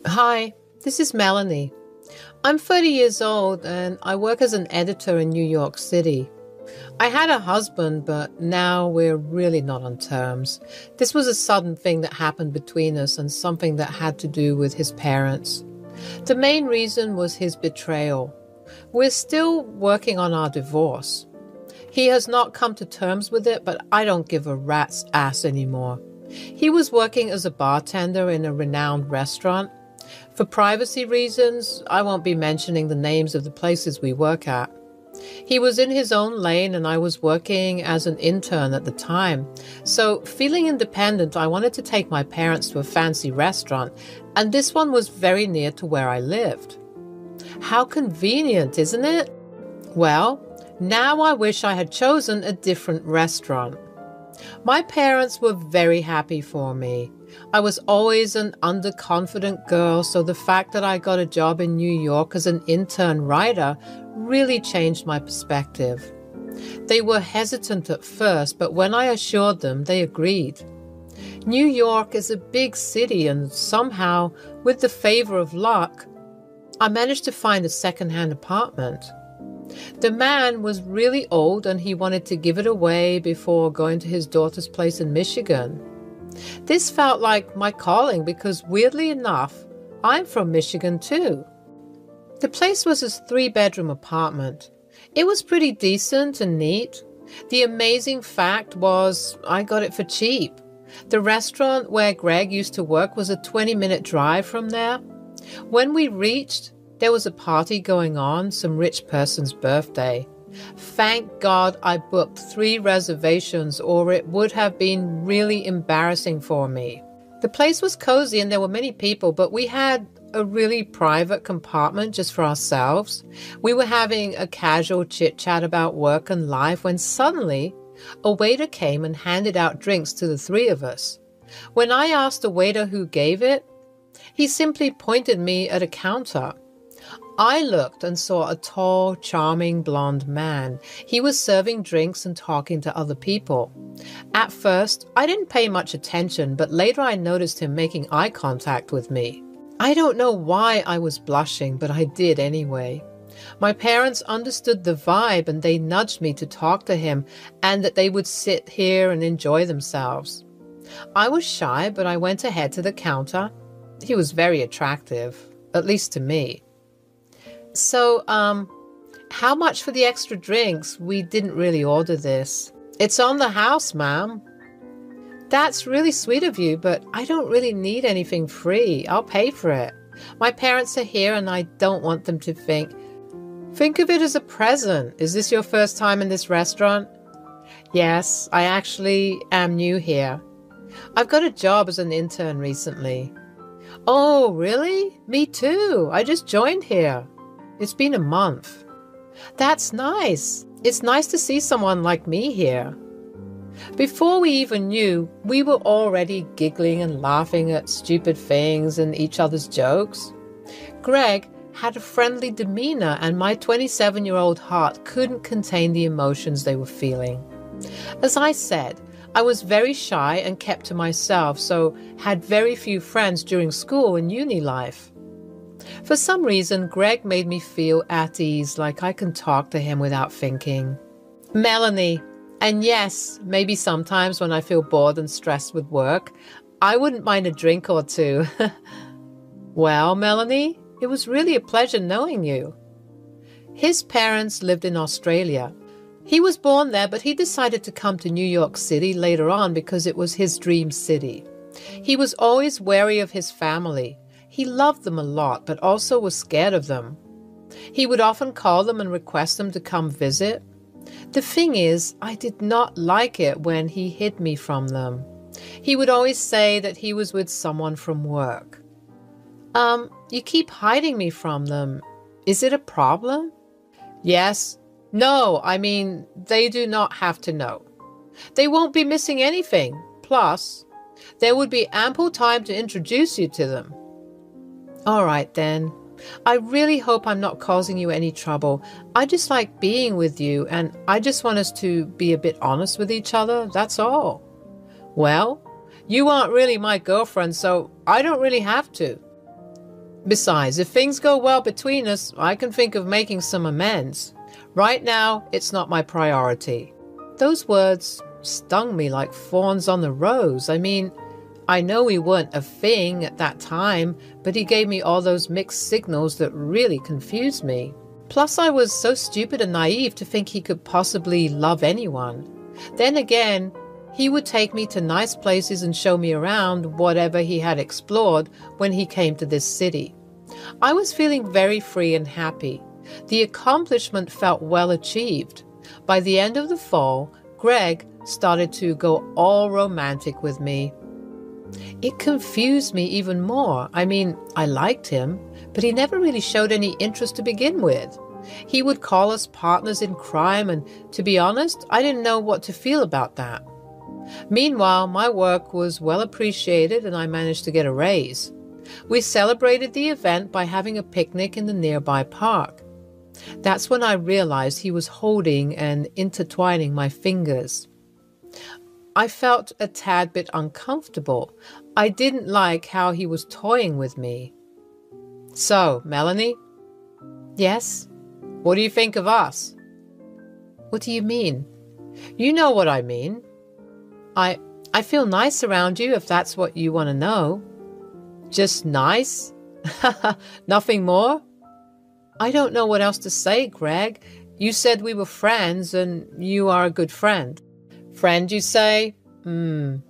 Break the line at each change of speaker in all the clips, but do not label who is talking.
Hi, this is Melanie. I'm 30 years old and I work as an editor in New York City. I had a husband, but now we're really not on terms. This was a sudden thing that happened between us and something that had to do with his parents. The main reason was his betrayal. We're still working on our divorce. He has not come to terms with it, but I don't give a rat's ass anymore. He was working as a bartender in a renowned restaurant. For privacy reasons, I won't be mentioning the names of the places we work at. He was in his own lane and I was working as an intern at the time. So, feeling independent, I wanted to take my parents to a fancy restaurant, and this one was very near to where I lived. How convenient, isn't it? Well, now I wish I had chosen a different restaurant. My parents were very happy for me. I was always an underconfident girl, so the fact that I got a job in New York as an intern writer really changed my perspective. They were hesitant at first, but when I assured them, they agreed. New York is a big city, and somehow, with the favor of luck, I managed to find a second-hand apartment. The man was really old and he wanted to give it away before going to his daughter's place in Michigan. This felt like my calling because, weirdly enough, I'm from Michigan too. The place was a 3-bedroom apartment. It was pretty decent and neat. The amazing fact was I got it for cheap. The restaurant where Greg used to work was a 20-minute drive from there. When we reached, there was a party going on, some rich person's birthday. Thank God I booked 3 reservations or it would have been really embarrassing for me. The place was cozy and there were many people, but we had a really private compartment just for ourselves. We were having a casual chit-chat about work and life when suddenly a waiter came and handed out drinks to the 3 of us. When I asked the waiter who gave it, he simply pointed me at a counter. I looked and saw a tall, charming blonde man. He was serving drinks and talking to other people. At first, I didn't pay much attention, but later I noticed him making eye contact with me. I don't know why I was blushing, but I did anyway. My parents understood the vibe and they nudged me to talk to him and that they would sit here and enjoy themselves. I was shy, but I went ahead to the counter. He was very attractive, at least to me. So, how much for the extra drinks? We didn't really order this. It's on the house, ma'am. That's really sweet of you, but I don't really need anything free. I'll pay for it. My parents are here and I don't want them to think of it as a present. Is this your first time in this restaurant? Yes, I actually am new here. I've got a job as an intern recently. Oh, really? Me too. I just joined here. It's been a month. That's nice. It's nice to see someone like me here. Before we even knew, we were already giggling and laughing at stupid things and each other's jokes. Greg had a friendly demeanor and my 27-year-old heart couldn't contain the emotions they were feeling. As I said, I was very shy and kept to myself, so had very few friends during school and uni life. For some reason, Greg made me feel at ease, like I can talk to him without thinking. Melanie, and yes, maybe sometimes when I feel bored and stressed with work, I wouldn't mind a drink or two. Well, Melanie, it was really a pleasure knowing you. His parents lived in Australia. He was born there, but he decided to come to New York City later on because it was his dream city. He was always wary of his family. He loved them a lot, but also was scared of them. He would often call them and request them to come visit. The thing is, I did not like it when he hid me from them. He would always say that he was with someone from work. You keep hiding me from them. Is it a problem? Yes. No, I mean, they do not have to know. They won't be missing anything. Plus, there would be ample time to introduce you to them. All right, then. I really hope I'm not causing you any trouble. I just like being with you, and I just want us to be a bit honest with each other, that's all. Well, you aren't really my girlfriend, so I don't really have to. Besides, if things go well between us, I can think of making some amends. Right now, it's not my priority. Those words stung me like thorns on the rose. I mean, I know we weren't a thing at that time, but he gave me all those mixed signals that really confused me. Plus, I was so stupid and naive to think he could possibly love anyone. Then again, he would take me to nice places and show me around whatever he had explored when he came to this city. I was feeling very free and happy. The accomplishment felt well achieved. By the end of the fall, Greg started to go all romantic with me. It confused me even more. I mean, I liked him, but he never really showed any interest to begin with. He would call us partners in crime, and to be honest, I didn't know what to feel about that. Meanwhile, my work was well appreciated and I managed to get a raise. We celebrated the event by having a picnic in the nearby park. That's when I realized he was holding and intertwining my fingers. I felt a tad bit uncomfortable. I didn't like how he was toying with me. So, Melanie? Yes? What do you think of us? What do you mean? You know what I mean. I feel nice around you if that's what you want to know. Just nice? Nothing more? I don't know what else to say, Greg. You said we were friends, and you are a good friend. Friend, you say? Do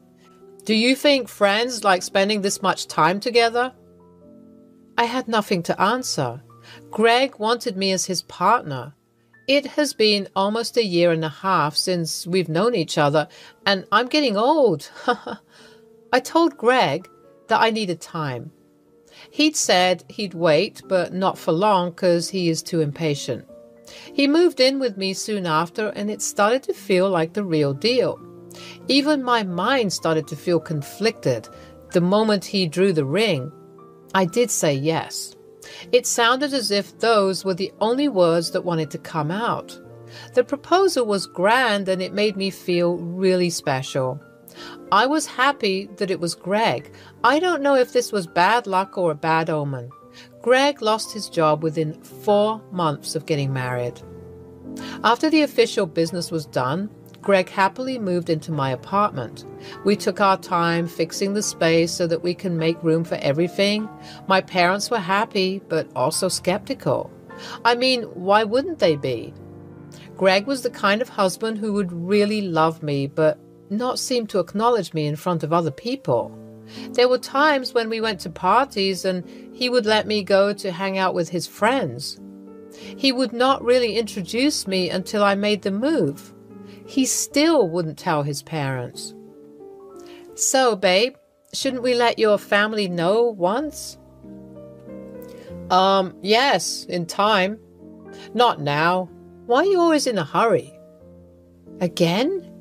you think friends like spending this much time together? I had nothing to answer. Greg wanted me as his partner. It has been almost a year and a half since we've known each other, and I'm getting old. I told Greg that I needed time. He'd said he'd wait, but not for long because he is too impatient. He moved in with me soon after, and it started to feel like the real deal. Even my mind started to feel conflicted the moment he drew the ring. I did say yes. It sounded as if those were the only words that wanted to come out. The proposal was grand and it made me feel really special. I was happy that it was Greg. I don't know if this was bad luck or a bad omen. Greg lost his job within 4 months of getting married. After the official business was done, Greg happily moved into my apartment. We took our time fixing the space so that we can make room for everything. My parents were happy, but also skeptical. I mean, why wouldn't they be? Greg was the kind of husband who would really love me, but not seem to acknowledge me in front of other people. There were times when we went to parties and he would let me go to hang out with his friends. He would not really introduce me until I made the move. He still wouldn't tell his parents. So, babe, shouldn't we let your family know once? Yes, in time. Not now. Why are you always in a hurry? Again?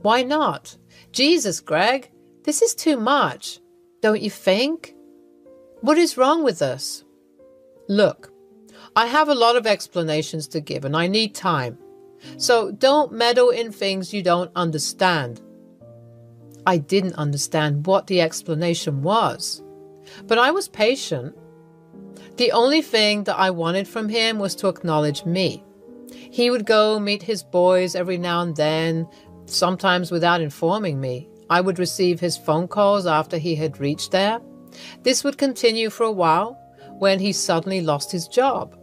Why not? Jesus, Greg, this is too much. Don't you think? What is wrong with us? Look, I have a lot of explanations to give and I need time. So don't meddle in things you don't understand. I didn't understand what the explanation was, but I was patient. The only thing that I wanted from him was to acknowledge me. He would go meet his boys every now and then, sometimes without informing me. I would receive his phone calls after he had reached there. This would continue for a while when he suddenly lost his job.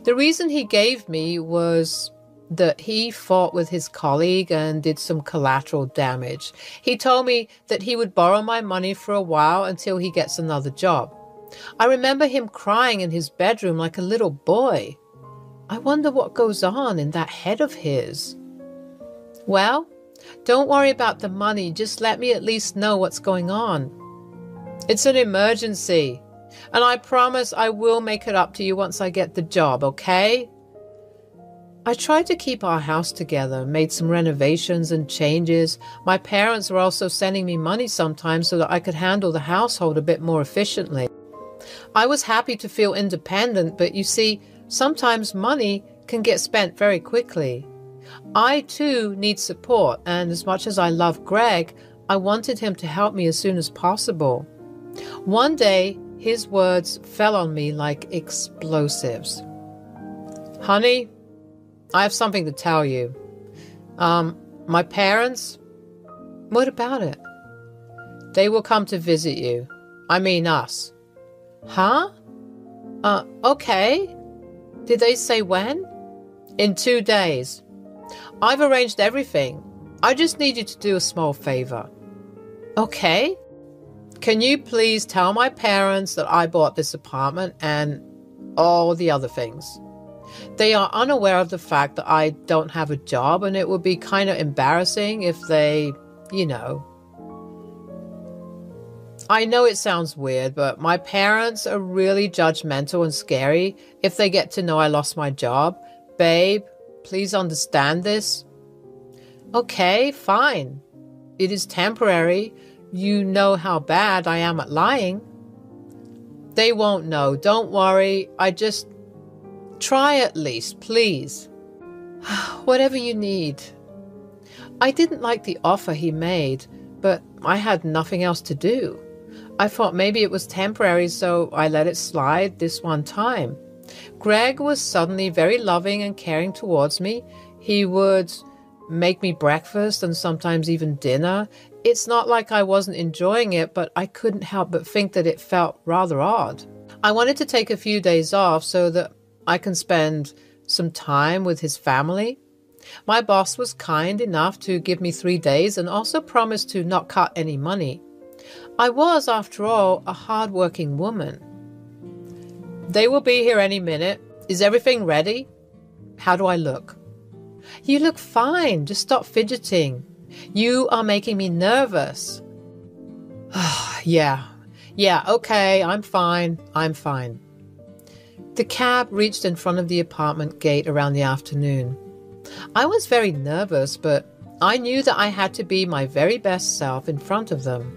The reason he gave me was that he fought with his colleague and did some collateral damage. He told me that he would borrow my money for a while until he gets another job. I remember him crying in his bedroom like a little boy. I wonder what goes on in that head of his. Well, don't worry about the money. Just let me at least know what's going on. It's an emergency, and I promise I will make it up to you once I get the job, okay? I tried to keep our house together, made some renovations and changes. My parents were also sending me money sometimes so that I could handle the household a bit more efficiently. I was happy to feel independent, but you see, sometimes money can get spent very quickly. I too need support, and as much as I love Greg, I wanted him to help me as soon as possible. One day, His words fell on me like explosives. Honey, I have something to tell you. My parents, what about it? They will come to visit you. I mean us. Huh? Okay. Did they say when? In 2 days. I've arranged everything. I just need you to do a small favor. Okay. Can you please tell my parents that I bought this apartment and all the other things? They are unaware of the fact that I don't have a job, and it would be kind of embarrassing if they, I know it sounds weird, but my parents are really judgmental and scary if they get to know I lost my job. Babe, please understand this. Okay, fine. It is temporary. You know how bad I am at lying. They won't know. Don't worry. I just try at least, please. Whatever you need. I didn't like the offer he made, but I had nothing else to do. I thought maybe it was temporary, so I let it slide this one time. Greg was suddenly very loving and caring towards me. He would make me breakfast and sometimes even dinner. It's not like I wasn't enjoying it, but I couldn't help but think that it felt rather odd. I wanted to take a few days off so that I can spend some time with his family. My boss was kind enough to give me 3 days and also promised to not cut any money. I was, after all, a hard-working woman. They will be here any minute. Is everything ready? How do I look? You look fine. Just stop fidgeting. You are making me nervous. Yeah, okay, I'm fine. The cab reached in front of the apartment gate around the afternoon. I was very nervous, but I knew that I had to be my very best self in front of them.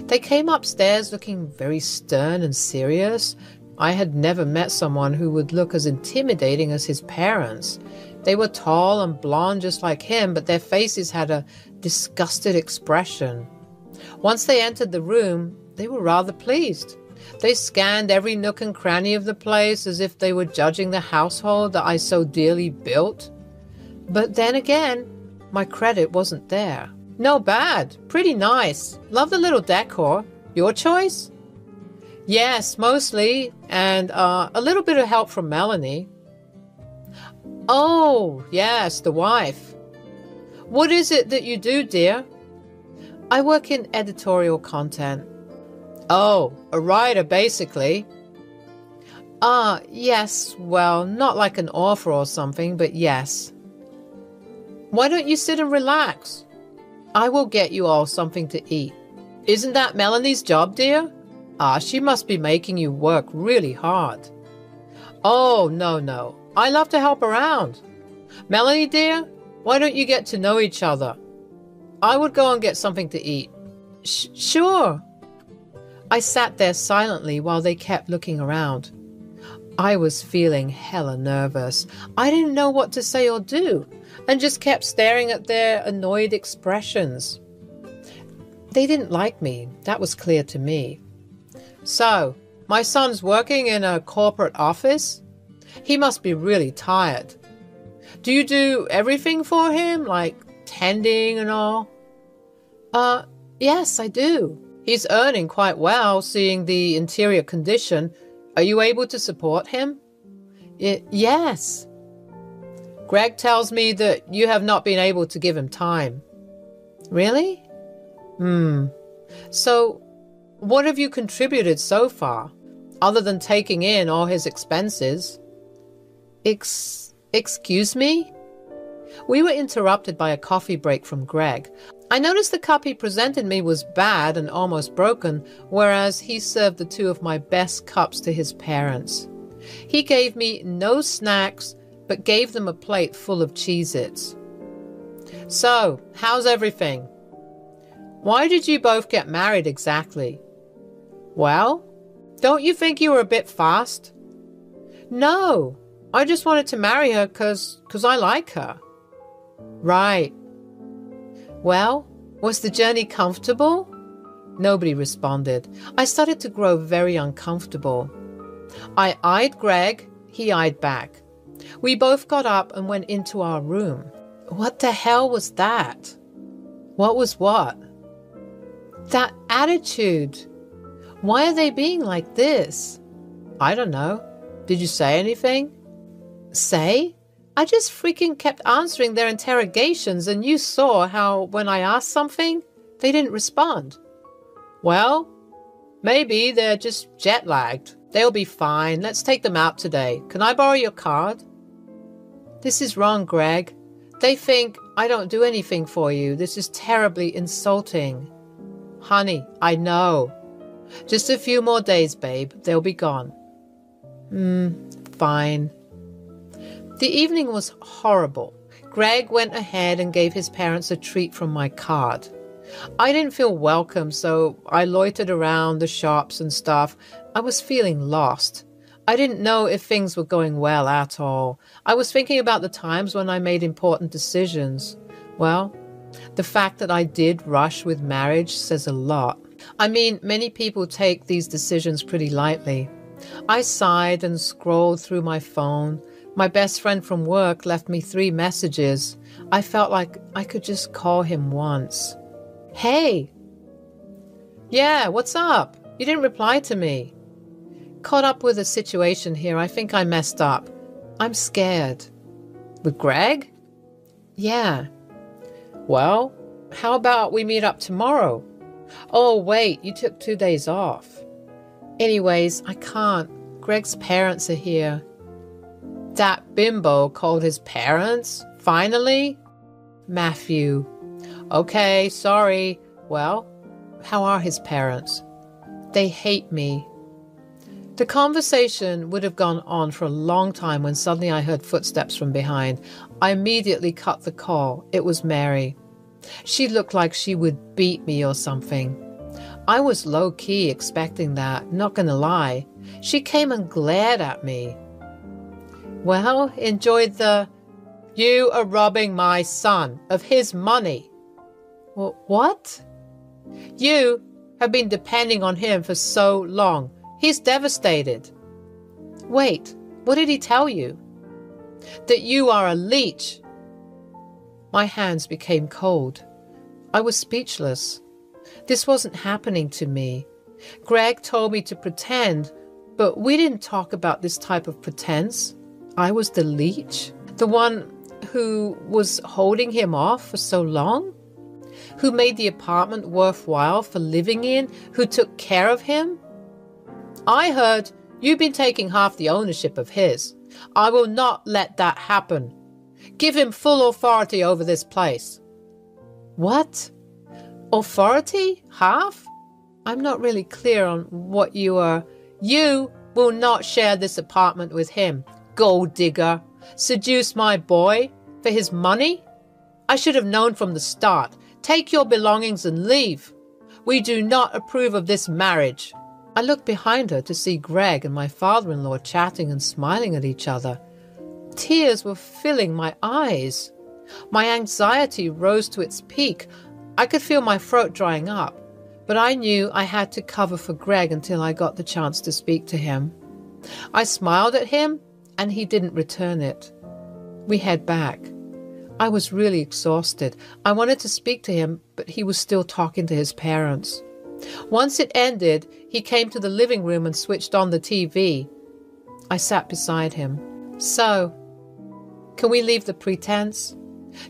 They came upstairs looking very stern and serious. I had never met someone who would look as intimidating as his parents. They were tall and blonde just like him, but their faces had a disgusted expression. Once they entered the room, they were rather pleased. They scanned every nook and cranny of the place as if they were judging the household that I so dearly built. But then again, my credit wasn't there. No bad. Pretty nice. Love the little decor. Your choice? Yes, mostly. And a little bit of help from Melanie. Oh, yes, the wife. What is it that you do, dear? I work in editorial content. Oh, a writer, basically. Yes. Well, not like an author or something, but yes. Why don't you sit and relax? I will get you all something to eat. Isn't that Melanie's job, dear? She must be making you work really hard. Oh, no. I love to help around. Melanie, dear, why don't you get to know each other? I would go and get something to eat. Sure. I sat there silently while they kept looking around. I was feeling hella nervous. I didn't know what to say or do, and just kept staring at their annoyed expressions. They didn't like me. That was clear to me. So, my son's working in a corporate office? He must be really tired. Do you do everything for him, like tending and all? Yes, I do. He's earning quite well, seeing the interior condition. Are you able to support him? Yes. Greg tells me that you have not been able to give him time. Really? So, what have you contributed so far, other than taking in all his expenses? Excuse me? We were interrupted by a coffee break from Greg. I noticed the cup he presented me was bad and almost broken, whereas he served the 2 of my best cups to his parents. He gave me no snacks, but gave them a plate full of Cheez-Its. So, how's everything? Why did you both get married exactly? Well, don't you think you were a bit fast? No, I just wanted to marry her because I like her. Right. Well, was the journey comfortable? Nobody responded. I started to grow very uncomfortable. I eyed Greg. He eyed back. We both got up and went into our room. What the hell was that? What was what? That attitude. Why are they being like this? I don't know. Did you say anything? Say? I just freaking kept answering their interrogations, and you saw how when I asked something, they didn't respond. Well, maybe they're just jet-lagged. They'll be fine. Let's take them out today. Can I borrow your card? This is wrong, Greg. They think I don't do anything for you. This is terribly insulting. Honey, I know. Just a few more days, babe. They'll be gone. Fine. The evening was horrible. Greg went ahead and gave his parents a treat from my card. I didn't feel welcome, so I loitered around the shops and stuff. I was feeling lost. I didn't know if things were going well at all. I was thinking about the times when I made important decisions. Well, the fact that I did rush with marriage says a lot. I mean, many people take these decisions pretty lightly. I sighed and scrolled through my phone. My best friend from work left me 3 messages. I felt like I could just call him once. Hey! Yeah, what's up? You didn't reply to me. Caught up with a situation here. I think I messed up. I'm scared. With Greg? Yeah. Well, how about we meet up tomorrow? Oh, wait, you took 2 days off. Anyways, I can't. Greg's parents are here. That bimbo called his parents? Finally? Matthew. Okay, sorry. Well, how are his parents? They hate me. The conversation would have gone on for a long time when suddenly I heard footsteps from behind. I immediately cut the call. It was Mary. She looked like she would beat me or something. I was low-key expecting that, not gonna lie. She came and glared at me. Well, enjoyed the... You are robbing my son of his money. What? You have been depending on him for so long. He's devastated. Wait, what did he tell you? That you are a leech. My hands became cold. I was speechless. This wasn't happening to me. Greg told me to pretend, but we didn't talk about this type of pretense. I was the leech, the one who was holding him off for so long, who made the apartment worthwhile for living in, who took care of him. I heard you've been taking half the ownership of his. I will not let that happen. Give him full authority over this place. What? Authority? Half? I'm not really clear on what you are. You will not share this apartment with him. Gold digger. Seduce my boy for his money? I should have known from the start. Take your belongings and leave. We do not approve of this marriage. I looked behind her to see Greg and my father-in-law chatting and smiling at each other. Tears were filling my eyes. My anxiety rose to its peak. I could feel my throat drying up, but I knew I had to cover for Greg until I got the chance to speak to him. I smiled at him, and he didn't return it. We head back. I was really exhausted. I wanted to speak to him, but he was still talking to his parents. Once it ended, he came to the living room and switched on the TV. I sat beside him. So, can we leave the pretense?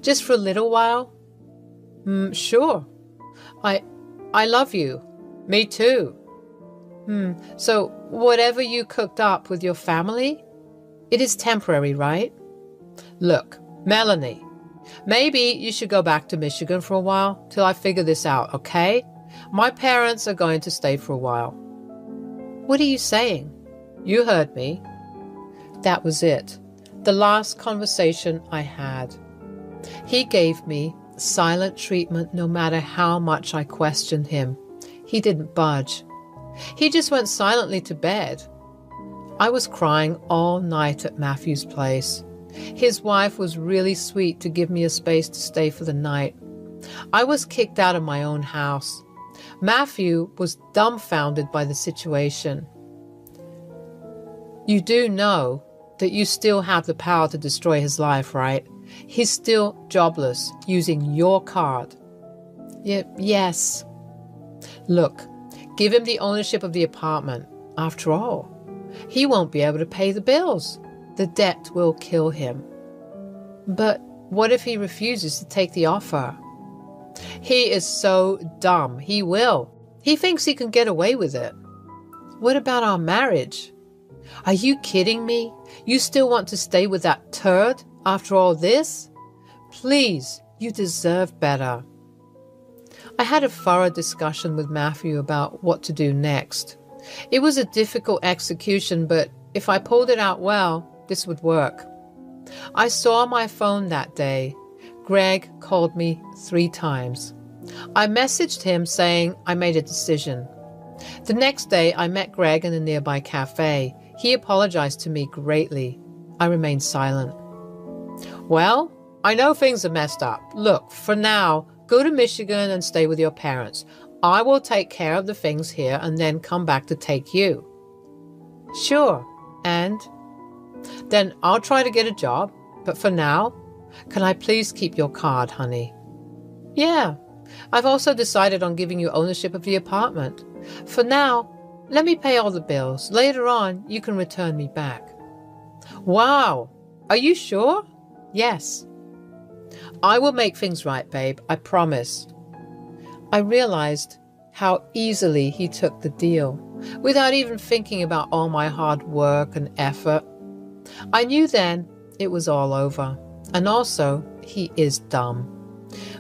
Just for a little while? Sure. I love you. Me too. So, whatever you cooked up with your family, it is temporary, right? Look, Melanie, maybe you should go back to Michigan for a while till I figure this out, okay? My parents are going to stay for a while. What are you saying? You heard me. That was it. The last conversation I had. He gave me silent treatment no matter how much I questioned him. He didn't budge. He just went silently to bed. I was crying all night at Matthew's place. His wife was really sweet to give me a space to stay for the night. I was kicked out of my own house. Matthew was dumbfounded by the situation. You do know that you still have the power to destroy his life, right? He's still jobless, using your card. Yes. Look, give him the ownership of the apartment. After all, he won't be able to pay the bills. The debt will kill him. But what if he refuses to take the offer? He is so dumb. He will. He thinks he can get away with it. What about our marriage? Are you kidding me? You still want to stay with that turd after all this? Please, you deserve better. I had a thorough discussion with Matthew about what to do next. It was a difficult execution, but if I pulled it out well, this would work. I saw my phone that day. Greg called me 3 times. I messaged him saying I made a decision. The next day, I met Greg in a nearby cafe. He apologized to me greatly. I remained silent. Well, I know things are messed up. Look, for now, go to Michigan and stay with your parents. I will take care of the things here and then come back to take you. Sure. And? Then I'll try to get a job. But for now, can I please keep your card, honey? Yeah. I've also decided on giving you ownership of the apartment. For now, let me pay all the bills. Later on, you can return me back. Wow. Are you sure? Yes. I will make things right, babe. I promise. I realized how easily he took the deal, without even thinking about all my hard work and effort. I knew then it was all over. And also, he is dumb.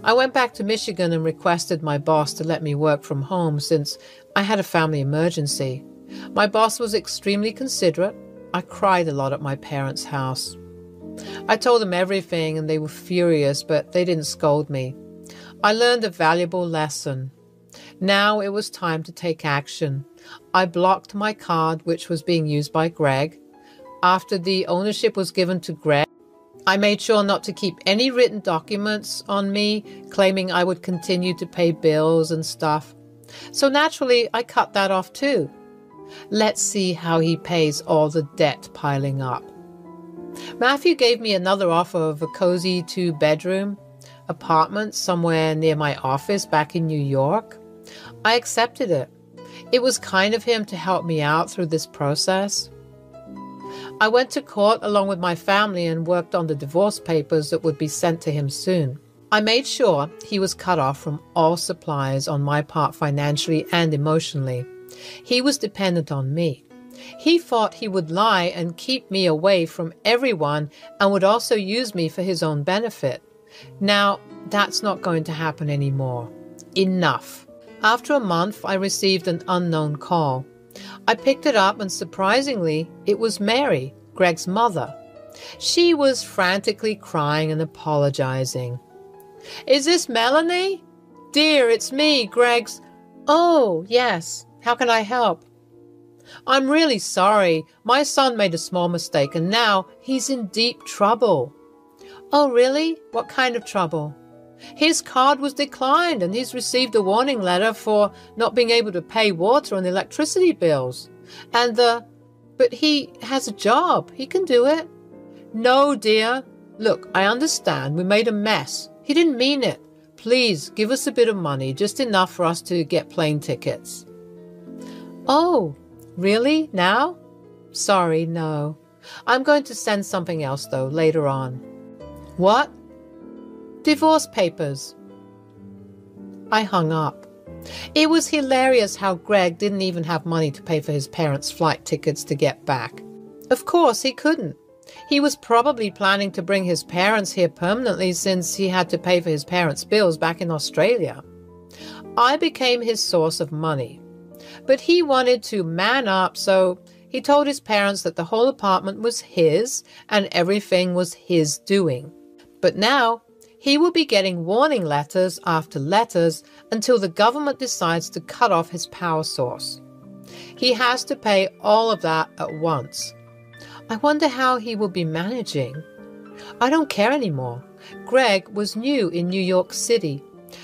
I went back to Michigan and requested my boss to let me work from home since I had a family emergency. My boss was extremely considerate. I cried a lot at my parents' house. I told them everything and they were furious, but they didn't scold me. I learned a valuable lesson. Now it was time to take action. I blocked my card, which was being used by Greg. After the ownership was given to Greg, I made sure not to keep any written documents on me, claiming I would continue to pay bills and stuff. So naturally, I cut that off too. Let's see how he pays all the debt piling up. Matthew gave me another offer of a cozy 2-bedroom apartment somewhere near my office back in New York. I accepted it. It was kind of him to help me out through this process. I went to court along with my family and worked on the divorce papers that would be sent to him soon. I made sure he was cut off from all supplies on my part financially and emotionally. He was dependent on me. He thought he would lie and keep me away from everyone and would also use me for his own benefit. Now, that's not going to happen anymore. Enough. After a month, I received an unknown call. I picked it up and surprisingly, it was Mary, Greg's mother. She was frantically crying and apologizing. Is this Melanie? Dear, it's me, Greg's. Oh, yes. How can I help? I'm really sorry. My son made a small mistake and now he's in deep trouble. Oh, really? What kind of trouble? His card was declined and he's received a warning letter for not being able to pay water and electricity bills. But he has a job. He can do it. No, dear. Look, I understand. We made a mess. He didn't mean it. Please give us a bit of money, just enough for us to get plane tickets. Oh, really? Now? Sorry, no. I'm going to send something else, though, later on. What? Divorce papers. I hung up. It was hilarious how Greg didn't even have money to pay for his parents' flight tickets to get back. Of course, he couldn't. He was probably planning to bring his parents here permanently since he had to pay for his parents' bills back in Australia. I became his source of money. But he wanted to man up, so he told his parents that the whole apartment was his and everything was his doing. But now, he will be getting warning letters after letters until the government decides to cut off his power source. He has to pay all of that at once. I wonder how he will be managing. I don't care anymore. Greg was new in New York City.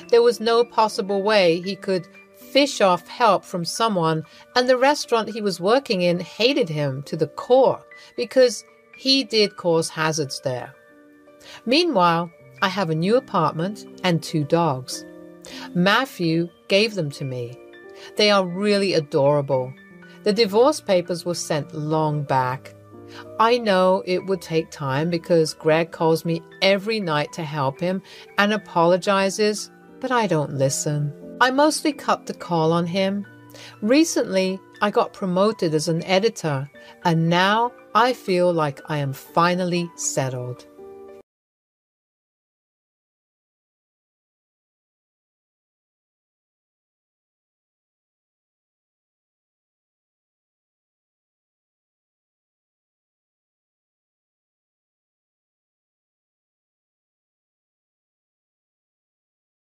There was no possible way he could fish off help from someone, and the restaurant he was working in hated him to the core because he did cause hazards there. Meanwhile, I have a new apartment and 2 dogs. Matthew gave them to me. They are really adorable. The divorce papers were sent long back. I know it would take time because Greg calls me every night to help him and apologizes, but I don't listen. I mostly cut the call on him. Recently, I got promoted as an editor, and now I feel like I am finally settled.